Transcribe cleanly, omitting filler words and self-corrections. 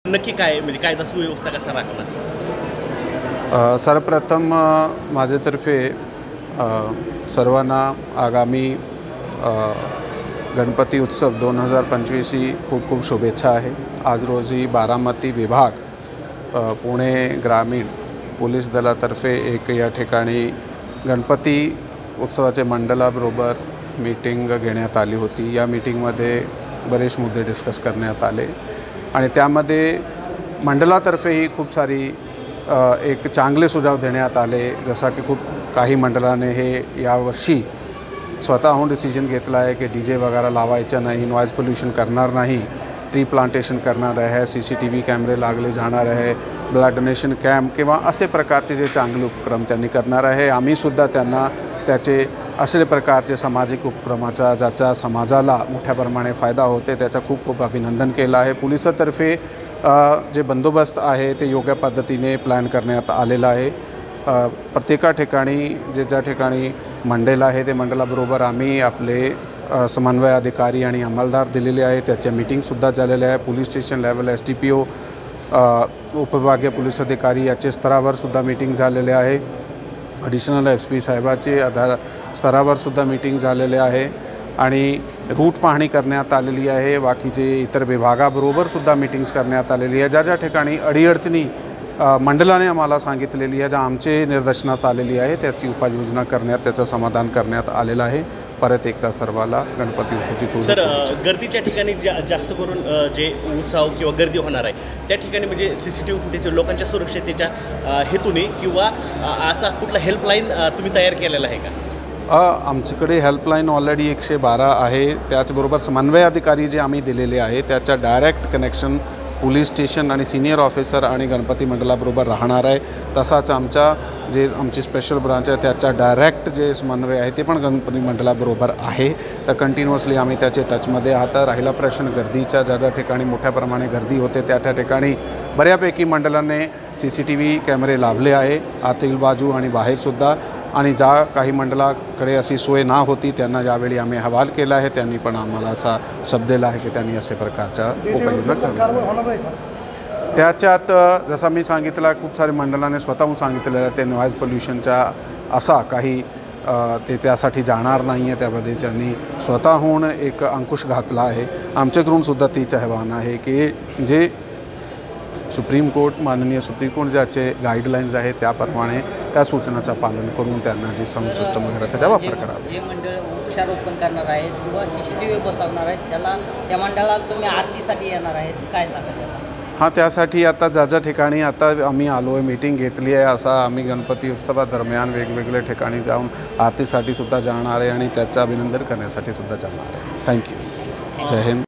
नक्की काय म्हणजे कायदा सुव्यवस्था कसा राखणार? सर्वप्रथम माझ्यातर्फे सर्वांना आगामी गणपती उत्सव 2025 ही खूप खूप शुभेच्छा आहे। आज रोजी बारामती विभाग पुणे ग्रामीण पोलीस दलातर्फे एक या ठिकाणी गणपती उत्सवाचे मंडळाबरोबर मीटिंग घेण्यात आली होती। या मीटिंगमध्ये बरेच मुद्दे डिस्कस करण्यात आले आणि त्यामध्ये मंडळातर्फेही खूप सारी एक चांगले सुझाव देण्यात आले। जसा की खूप काही मंडळाने हे यावर्षी स्वतःहून डिसिजन घेतला आहे की डीजे वगैरे लावायचं नाही, नॉइज पोल्यूशन करणार नाही, ट्री प्लांटेशन करणार आहे, CCTV कॅमेरे लागले जाणार आहे, ब्लड डोनेशन कॅम्प किंवा असे प्रकारचे जे चांगले उपक्रम त्यांनी करणार आहे। आम्हीसुद्धा त्यांना त्याचे असे प्रकारचे सामाजिक उपक्रमाचा ज्याचा समाजाला मोठ्या प्रमाणे फायदा होते त्याचा खूप खूप अभिनंदन केलं आहे। पोलिसातर्फे जे बंदोबस्त आहे ते योग्य पद्धतीने प्लॅन करण्यात आलेला आहे। प्रत्येक ठिकाणी ज्या ठिकाणी मंडळ आहे ते मंडळाबरोबर आम्ही आपले समन्वय अधिकारी आणि अंमलदार दिलेले आहे। त्याच्या मीटिंगसुद्धा झालेल्या आहे। पोलीस स्टेशन लेवल SDPO उपविभागीय पोलीस अधिकारी याचे स्तरावर सुद्धा मीटिंग झालेले आहे। ॲडिशनल SP साहेबाचे स्तरावर सुद्धा मीटिंग झालेले आहे आणि रूट पाहणी करण्यात आलेली आहे। बाकीचे इतर विभागाबरोबर सुद्धा मीटिंग्स करण्यात आलेली आहे। ज्या ठिकाणी अडीअडचणी मंडळाने आम्हाला सांगितलेली आहे, ज्या आमचे निर्देशनास आलेली आहे त्याची उपाययोजना करण्यात त्याचं समाधान करण्यात आलेलं आहे। परत एकदा सर्वाला गणपती उत्सवाची खूप सर, गर्दीच्या ठिकाणी जास्त करून जे उत्सव किंवा गर्दी होणार आहे त्या ठिकाणी म्हणजे CCTV फुटेज लोकांच्या सुरक्षिततेच्या हेतूने किंवा असा कुठला हेल्पलाईन तुम्ही तयार केलेला आहे का? आमच्याकडे हेल्पलाईन ऑलरेडी 112 आहे। त्याचबरोबर समन्वय अधिकारी जे आम्ही दिलेले आहे त्याच्या डायरेक्ट कनेक्शन पोलीस स्टेशन आणि सिनियर ऑफिसर आणि गणपती मंडळाबरोबर राहणार आहे। तसाच आमची स्पेशल ब्रांच आहे त्याचा डायरेक्ट जे समन्वय आहे ते पण गणपती मंडळाबरोबर आहे। तर कंटिन्युअसली आम्ही त्याचे टचमध्ये आहात। राहिला प्रश्न गर्दीचा, ज्या ठिकाणी मोठ्या प्रमाणे गर्दी होते त्या ठिकाणी बऱ्यापैकी मंडळाने CCTV कॅमेरे लावले आहे, आतील बाजू आणि बाहेरसुद्धा। आणि ज्या काही मंडळाकडे अशी सोय ना होती त्यांना यावेळी आम्ही अहवाल केला आहे, त्यांनी पण आम्हाला असा शब्द दिला आहे की त्यांनी असे प्रकारचा उपाययोजना करणार। त्याच्यात जसं मी सांगितलं खूप सारे मंडळाने स्वतःहून सांगितलेलं आहे ते नॉइज पोल्युशनचा असा काही ते त्यासाठी जाणार नाही आहे। त्यामध्ये त्यांनी स्वतःहून एक अंकुश घातला आहे। आमच्याकडून सुद्धा तीच आव्हान आहे की जे माननीय सुप्रीम कोर्ट ज्याचे गाईडलाईन्स आहेत त्याप्रमाणे त्या सूचनाचं पालन करून त्यांना जे साऊंड सिस्टम वगैरे त्याचा वापर करावा। जे मंडळ वृक्षारोपण करणार आहेत किंवा CCTV बसवणार आहेत त्या मंडळाला तुम्ही आरतीसाठी येणार आहेत, काय सांगाल? हां, त्यासाठी आता ज्या ठिकाणी आता आम्ही आलो आहे, मीटिंग घेतली आहे, असा आम्ही गणपती उत्सवादरम्यान वेगवेगळ्या ठिकाणी जाऊन आरतीसाठी सुद्धा जाणार आहे आणि त्याचं अभिनंदन करण्यासाठी सुद्धा जाणार आहे। थँक्यू। जय हिंद।